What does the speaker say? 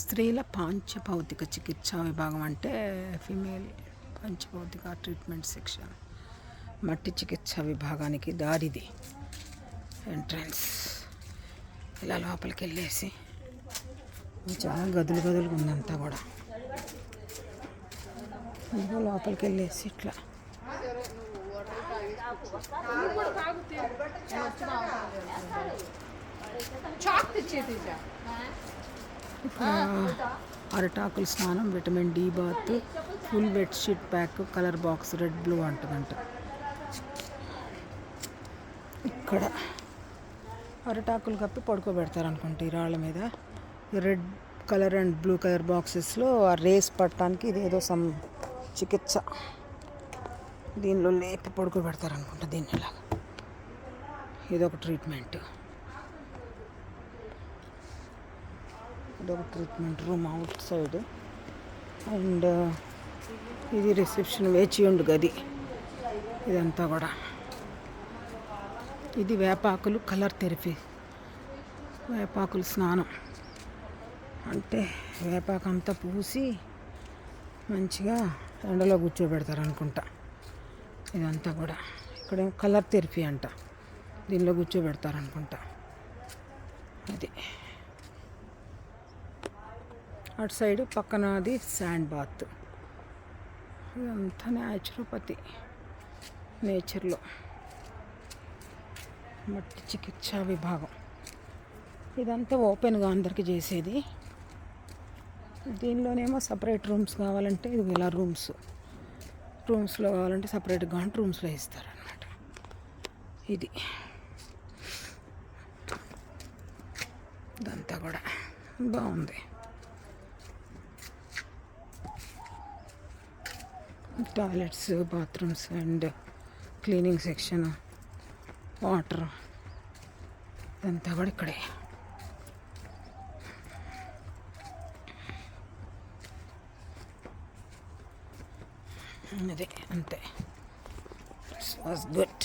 స్త్రీల పాంచభౌతిక చికిత్సా విభాగం అంటే ఫిమేల్ పంచభౌతిక ట్రీట్మెంట్ సెక్షన్. మట్టి చికిత్సా విభాగానికి దారిది ఎంట్రన్స్. ఇలా లోపలికి వెళ్ళేసి చాలా గదులు గదులుగా ఉందంతా కూడా. ఇదిగో లోపలికి వెళ్ళేసి ఇట్లా అరటాకుల స్నానం, vitamin D bath, full bedsheet pack, colour box red blue అంటుందంట. ఇక్కడ అరటాకులు కప్పి పడుకోబెడతారు అనుకుంటే ఈ రాళ్ళ మీద. Red colour and blue colour బాక్సెస్లో ఆ రేస్ పట్టడానికి ఇదేదో సమ్ చికిత్స. దీనిలో లేపి పడుకోబెడతారు అనుకుంటా దీన్ని. ఇలాగా ఇదొక ట్రీట్మెంట్. ఇదొక treatment room out side. And ఇది రిసెప్షన్, వేచి ఉండు గది ఇదంతా కూడా. ఇది వేపాకులు కలర్ థెరపీ. వేపాకులు స్నానం అంటే వేపాకు అంతా పూసి మంచిగా ఎండలో కూర్చోబెడతారు అనుకుంటా. ఇదంతా కూడా ఇక్కడ కలర్ థెరపీ అంట. దీనిలో కూర్చోబెడతారు అనుకుంటా. అది అటు సైడ్ పక్కన అది శాండ్ బాత్. ఇదంతా న్యాచురోపతి, నేచర్లో మట్టి చికిత్సా విభాగం. ఇదంతా ఓపెన్గా అందరికీ చేసేది. దీనిలోనేమో సపరేట్ రూమ్స్ కావాలంటే ఇది ఇలా రూమ్స్లో కావాలంటే సపరేట్గా అంటే రూమ్స్లో ఇస్తారు అన్నమాట. ఇది ఇదంతా కూడా బాగుంది. Toilets, bathrooms and cleaning section, water ఇదంతా కూడా ఇక్కడే. అదే అంతే. Was good.